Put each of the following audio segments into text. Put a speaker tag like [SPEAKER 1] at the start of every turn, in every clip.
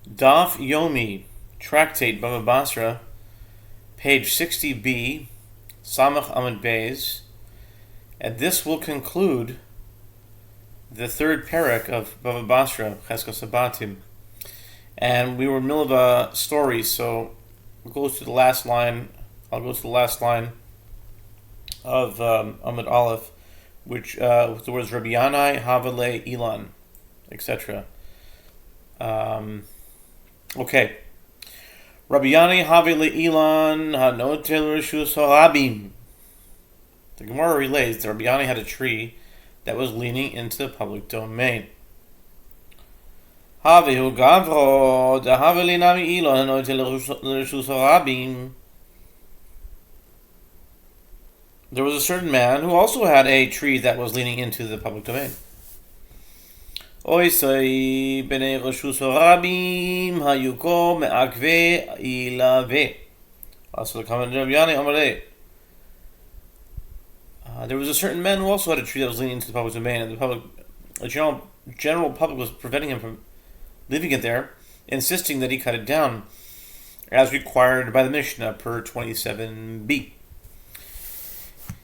[SPEAKER 1] Daf Yomi, Tractate Bava Batra, page 60b, Samach Amud Beis, and this will conclude the third parak of Bava Batra, Cheskos Sabatim. And we were in the middle of a story, so we'll go to the last line. I'll go to the last line of Amud Aleph, which with the words Rabbi Yanai, Havale, Ilan, etc. Okay. Rabbi Yanai, Havale, Ilan, Hanotel Rishus Harabim. The Gemara relates that Rabbi Yanai had a tree that was leaning into the public domain. Havehu Gavro, the Havale Nami Ilan, Hanotel Rishus Harabim. There was a certain man who also had a tree that was leaning into the public domain. Oisai b'nei reshus harabim hayuko me'akve ilave. Also the comment of Rabbi Yanai Amarei. There was a certain man who also had a tree that was leaning into the public domain, and the general public was preventing him from leaving it there, insisting that he cut it down, as required by the Mishnah per 27b.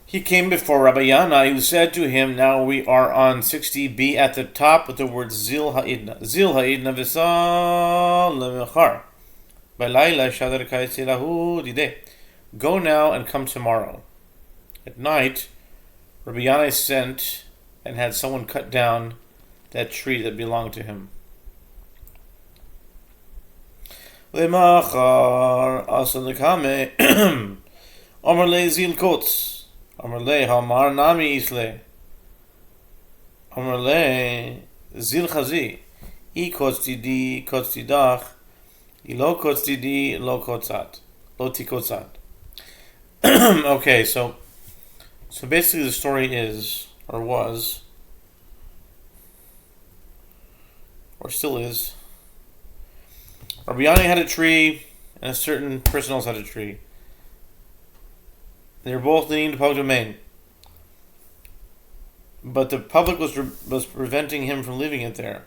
[SPEAKER 1] He came before Rabbi Yanai, who said to him, now we are on 60b at the top with the word Zil Ha'idna. Zil Ha'idna v'sal lemechar. B'layla shadar kaitzi lahu dideh. Go now and come tomorrow. At night, Rabbi Yanai sent and had someone cut down that tree that belonged to him. Lemachar asalekame Amar le zil kotz. Amarle hamar nami isle. Amarle zil chazi. I kotzidi kotzidach. I lo kotzidi lo kotzat. Lo tikotzat. Okay, so basically the story is, or was, or still is, Rabbi Yanai had a tree, and a certain person else had a tree. They were both leaning to public domain, but the public was preventing him from leaving it there.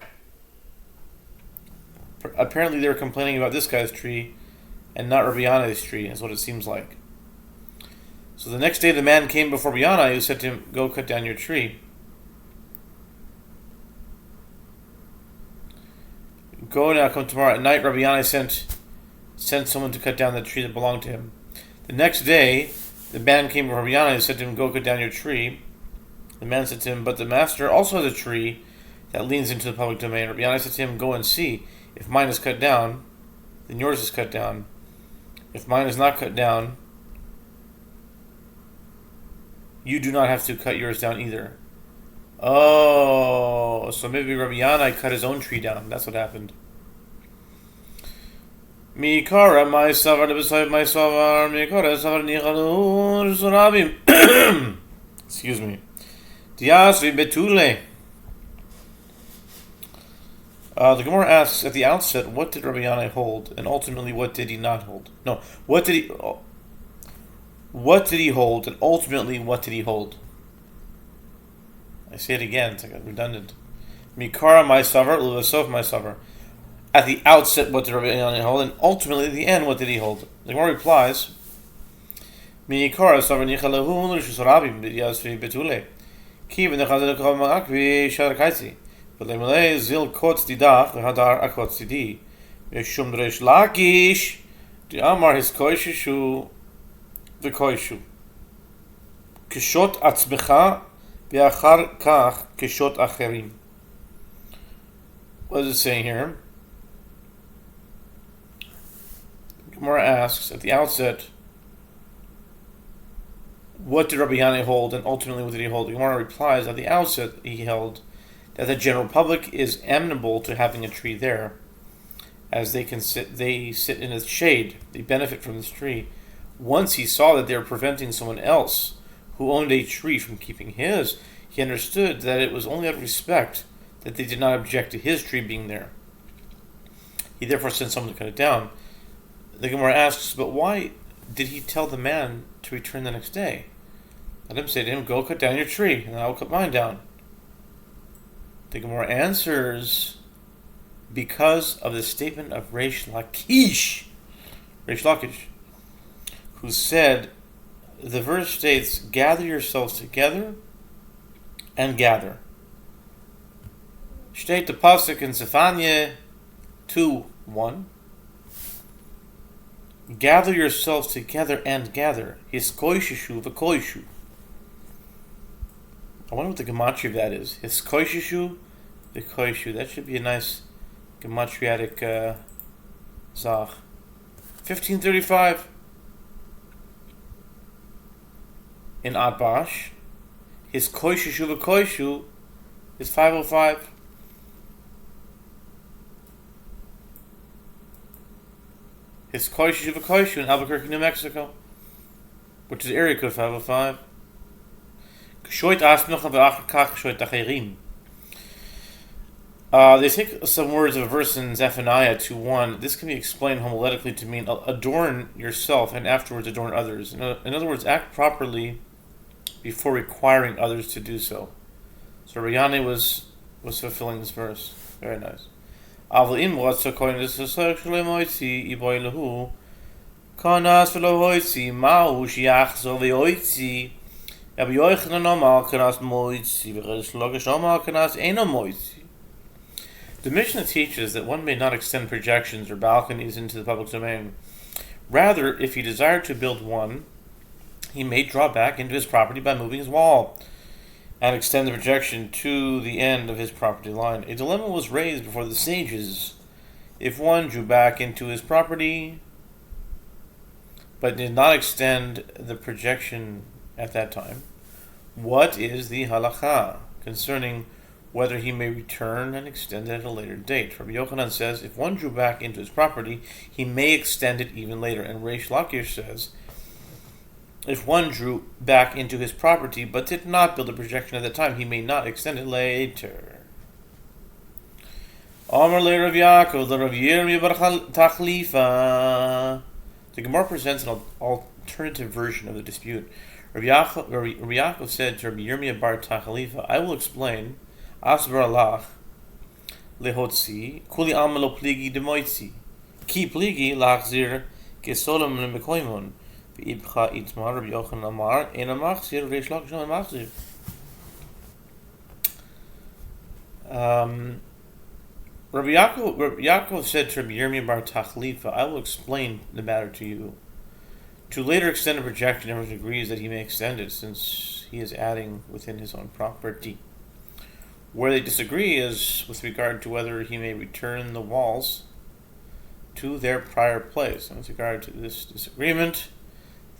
[SPEAKER 1] Apparently, they were complaining about this guy's tree, and not Rabbi Yanai's tree. Is what it seems like. So the next day, the man came before Rabbi Yanai, who said to him, "Go cut down your tree." Go now, come tomorrow. At night, Rabbi Yanai sent someone to cut down the tree that belonged to him. The next day, the man came to Rabbi Yanai and said to him, go cut down your tree. The man said to him, but the master also has a tree that leans into the public domain. Rabbi Yanai said to him, go and see. If mine is cut down, then yours is cut down. If mine is not cut down, you do not have to cut yours down either. Oh, so maybe Rabbi Yanai cut his own tree down. That's what happened. Mikara my savar beside my savar mikara savar nichalu surabim. Excuse me. Diasri betule. The Gemara asks at the outset, what did Rabbi Yanai hold, and ultimately what did he not hold? No, what did he hold, and ultimately what did he hold? I say it again; it's like redundant. Mikara my savar uvasof my savar. At the outset, what did Rabbi Yanai hold? And ultimately, at the end, what did he hold? The Gemara replies, zil kotz didach v'hadar akotz didi yeshum dresh lakish di'amar his koishishu v'koishu kishot atzmecha v'achar kach kishot acherim. What is it saying here? Gemara asks at the outset, what did Rabbi Yanai hold, and ultimately what did he hold? The Gemara replies, at the outset he held that the general public is amenable to having a tree there, as they sit in its shade, they benefit from this tree. Once he saw that they were preventing someone else who owned a tree from keeping his, he understood that it was only out of respect that they did not object to his tree being there. He therefore sent someone to cut it down. The Gemara asks, but why did he tell the man to return the next day? Let him say to him, go cut down your tree, and I will cut mine down. The Gemara answers, because of the statement of Reish Lakish, who said, the verse states, gather yourselves together and gather. Steht the pasuk in Zephaniah 2:1. Gather yourselves together and gather. Hiskoishishu v'koishu. I wonder what the gematria of that is. Hiskoishishu v'koishu. That should be a nice gematriatic zach. 1535 in Atbash. Hiskoishishu v'koishu is 505. Hiskoishishu v'koishu in Albuquerque, New Mexico, which is area code 505. They take some words of a verse in Zephaniah 2:1. This can be explained homiletically to mean adorn yourself and afterwards adorn others. In other words, act properly before requiring others to do so. So Rayane was fulfilling this verse. Very nice. Avlim was so coin this is moitzi iboy lahu kanas velo hoitzi ma'u shiach so veoitzi abiyochna normal kanas moitzi v'chesh logish normal kanas eno moitzi. The Mishnah teaches that one may not extend projections or balconies into the public domain. Rather, if he desired to build one, he may draw back into his property by moving his wall and extend the projection to the end of his property line. A dilemma was raised before the sages. If one drew back into his property but did not extend the projection at that time, what is the halakha concerning whether he may return and extend it at a later date? Rabbi Yochanan says, if one drew back into his property, he may extend it even later. And Reish Lakish says, if one drew back into his property but did not build a projection at the time, he may not extend it later. Amar le Rav Yaakov, le Rav Yirmiyah bar Tachlifa. The Gemara presents an alternative version of the dispute. Rav Yaakov said to Rav Yirmiyah bar Tachlifa, I will explain. Asbar Allah lehotzi kuli amalo pligi demoitzi ki pligi lachzir kesolom lemekoimon v'ibcha itmar Rabbi Yochanan Amar ena machzir reish lakish machzir. Rabbi Yaakov said to Rabbi Yirmiyah bar Tachlifa, I will explain the matter to you. To later extend a projection, everyone agrees that he may extend it since he is adding within his own property. Where they disagree is with regard to whether he may return the walls to their prior place. And with regard to this disagreement,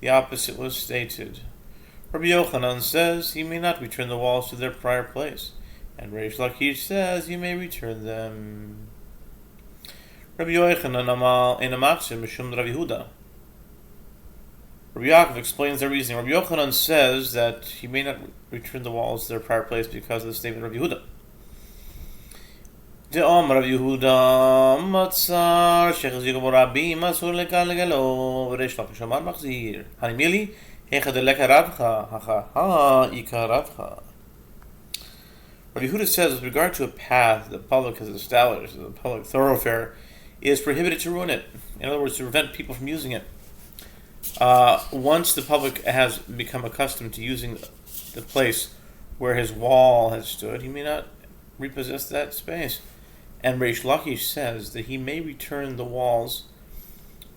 [SPEAKER 1] the opposite was stated. Rabbi Yochanan says he may not return the walls to their prior place, and Reish Lakish says he may return them. Rabbi Yochanan amal in Amatzim Mishum Rav Yehuda. Rabbi Yaakov explains their reasoning. Rabbi Yochanan says that he may not return the walls to their prior place because of the statement of Rabbi Yehuda. De'om Rabbi Yehuda matzar shechazigam rabim asur lekan legalo v'reish lakish amar machzir hanimili hechad leka ravcha ha ika ravcha. Rabbi Yehuda says with regard to a path the public has established, the public thoroughfare, it is prohibited to ruin it. In other words, to prevent people from using it. Once the public has become accustomed to using the place where his wall has stood, he may not repossess that space. And Reish Lakish says that he may return the walls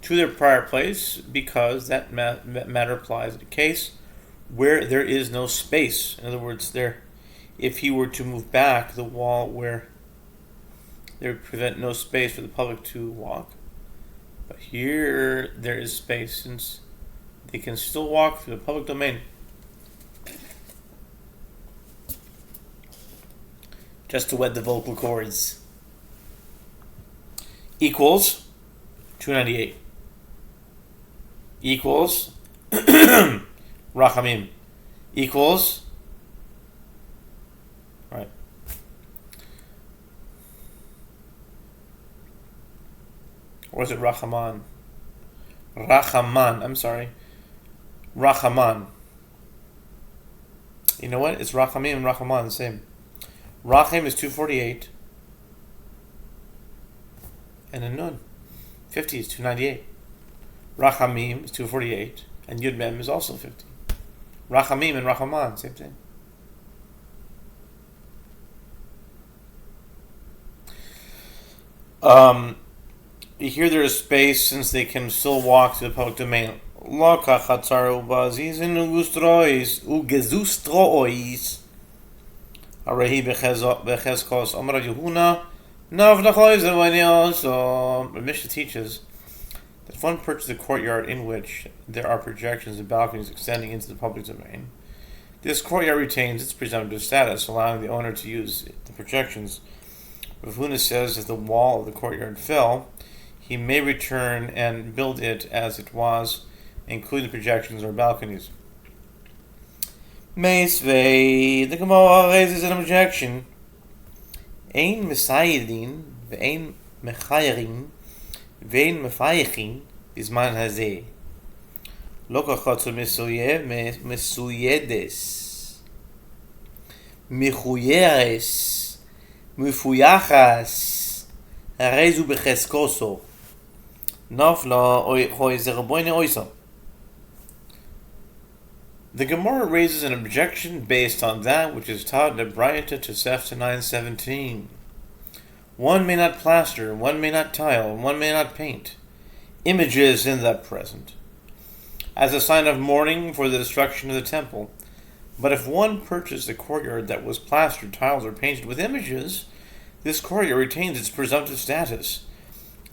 [SPEAKER 1] to their prior place because that matter applies in a case where there is no space. In other words, if he were to move back the wall where there would prevent no space for the public to walk. But here there is space since they can still walk through the public domain. Just to wet the vocal cords. Equals 298. Equals Rachamim. Equals, right. Or is it Rachaman? Rachaman, I'm sorry. Rachaman. You know what? It's Rachamim and Rachaman, the same. Rachim is 248. and a Nun. 50 is 298. Rachamim is 248, and Yud Mem is also 50. Rachamim and Rachaman, same thing. Here there is space since they can still walk to the public domain. Loka chatzaru bazizin ugustrois ugezustrois. Arehi becheskos Amar Yehuna navdachlois evanios. The Mishnah teaches that if one purchases a courtyard in which there are projections and balconies extending into the public domain, this courtyard retains its presumptive status, allowing the owner to use the projections. Rav Huna says if the wall of the courtyard fell, he may return and build it as it was, including projections or balconies. Meisvei, the Gemara raises an objection. Ein mesayidin, ve'ein mechayerin, ve'ein mefayechin, bizman hazeh. Lo kachotzu mesuyedes, mechuyeres, mefuyachas, harezu becheskoso. Nafla hoy zeraboyne oisa. The Gemara raises an objection based on that which is taught in the Braita Tosefta 9:17. One may not plaster, one may not tile, and one may not paint images in the present, as a sign of mourning for the destruction of the temple. But if one purchased a courtyard that was plastered, tiled, or painted with images, this courtyard retains its presumptive status,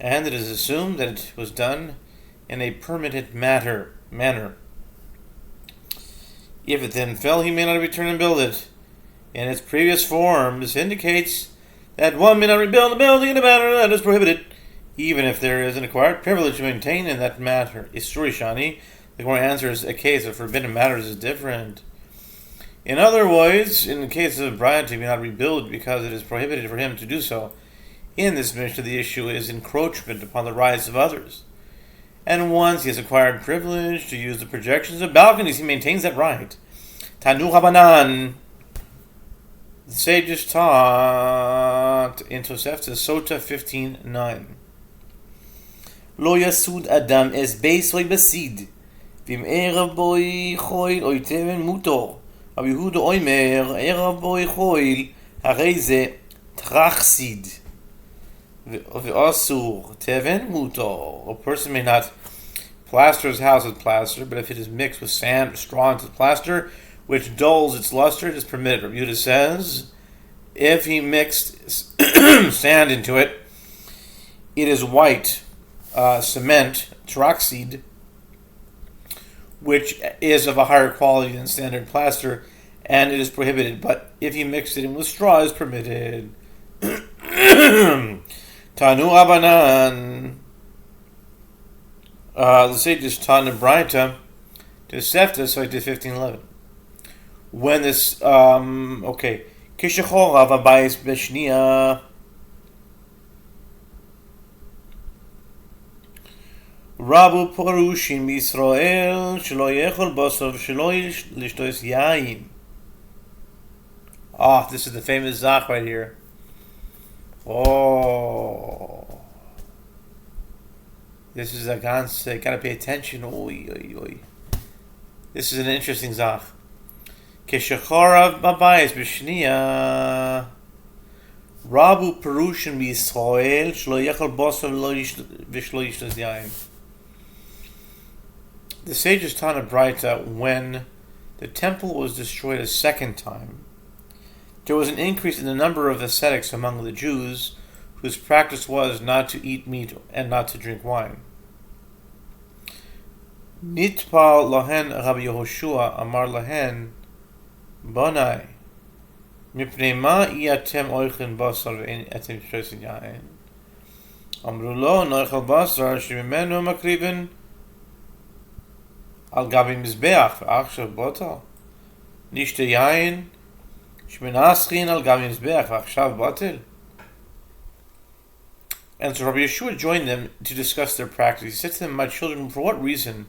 [SPEAKER 1] and it is assumed that it was done in a permitted manner. If it then fell, he may not return and build it in its previous form. This indicates that one may not rebuild the building in a manner that is prohibited, even if there is an acquired privilege to maintain in that matter. Isuri Shani, the Gemara answers, a case of forbidden matters is different. In other words, in the case of Brian, he may not rebuild because it is prohibited for him to do so. In this Mishnah, the issue is encroachment upon the rights of others. And once he has acquired privilege to use the projections of balconies, he maintains that right. Tanu Rabanan. The sages taught in Tosefta Sota 15:9. Lo yasud adam es beis oy besid. Vim erav boy choil oy teven mutor. Ab Yehuda oimer erav boy choil harei ze trachsid. V'asur teven mutor. A person may not plaster his house with plaster, but if it is mixed with sand or straw into the plaster, which dulls its luster, it is permitted. Rabbi Yehuda says, if he mixed sand into it, it is white cement, troxide, which is of a higher quality than standard plaster, and it is prohibited. But if he mixed it in with straw, it is permitted. Tanu Abanan. The sages taught in Braita to Sefta, so I did 15:11. When this, Kishachor Avabayis Beshnia. Rabu Porushim Yisrael Shelo Yechol Basov Shelo Lishtois Yain. This is the famous Zach right here. This is a ganz, gotta pay attention. This is an interesting Zach. Keshacharav Babayis B'Shniya Rabu Perushim Yisrael Shlo Yechal Bosov V'Shlo Yishtos Yain. The sages taught in Braita when the temple was destroyed a second time, there was an increase in the number of ascetics among the Jews whose practice was not to eat meat and not to drink wine. Nitpal lahen Rabbi Yehoshua amar lahen Bonai mipnei ma iatem oichin basar ve'etem shtosin yain amru lo noichel basar shemimenu makrivin al gabi mizbeach v'achshav botal nishte yain shmenaschin al gabi mizbeach v'achshav botel. And so Rabbi Yehoshua joined them to discuss their practice. He said to them, "My children, for what reason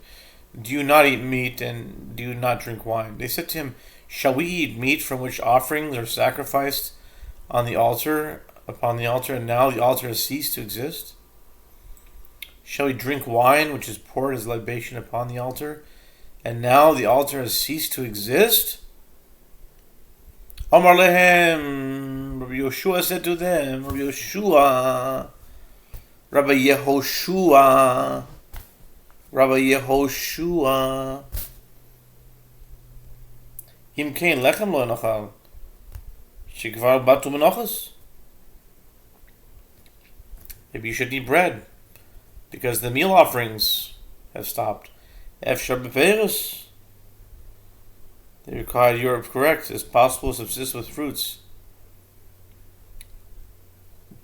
[SPEAKER 1] do you not eat meat and do you not drink wine?" They said to him, "Shall we eat meat from which offerings are sacrificed on the altar, upon the altar, and now the altar has ceased to exist?" Shall we drink wine which is poured as libation upon the altar? And now the altar has ceased to exist? Amar lehem, Rabbi Yehoshua said to them, Rabbi Yehoshua, Im kein lechem lo nachal, shekvar batu menachos. Maybe you should eat bread, because the meal offerings have stopped. Efshar beperos. They required you are correct. It's possible to subsist with fruits.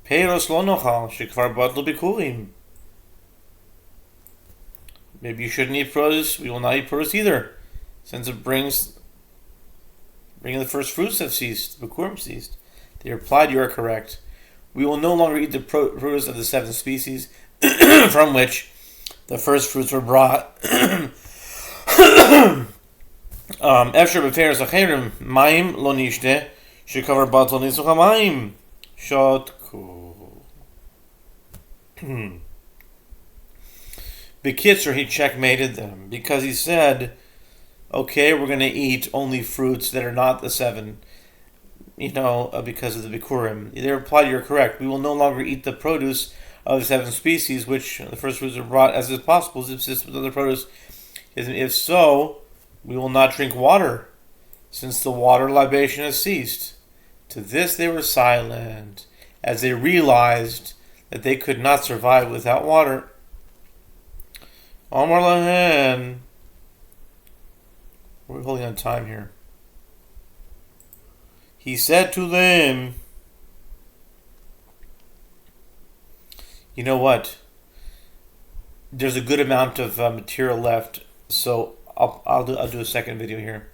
[SPEAKER 1] Peiros lo nochal, shekvar batlu bikurim. Maybe you shouldn't eat produce. We will not eat produce either, since it bringing the first fruits have ceased. Bikurim ceased. They replied, you are correct. We will no longer eat the produce of the 7 species from which the first fruits were brought. Efshar beferes acherim maim lo nishte shekavar batal nisuch hamayim shotku. Bekitzer, he checkmated them because he said, okay, we're going to eat only fruits that are not the 7, because of the Bikurim. They replied, you're correct. We will no longer eat the produce of the 7 species, which the first fruits are brought as is possible to subsist with other produce. If so, we will not drink water, since the water libation has ceased. To this they were silent, as they realized that they could not survive without water. Amar lahen. We're holding on time here. He said to them, you know what? There's a good amount of material left, so I'll do a second video here.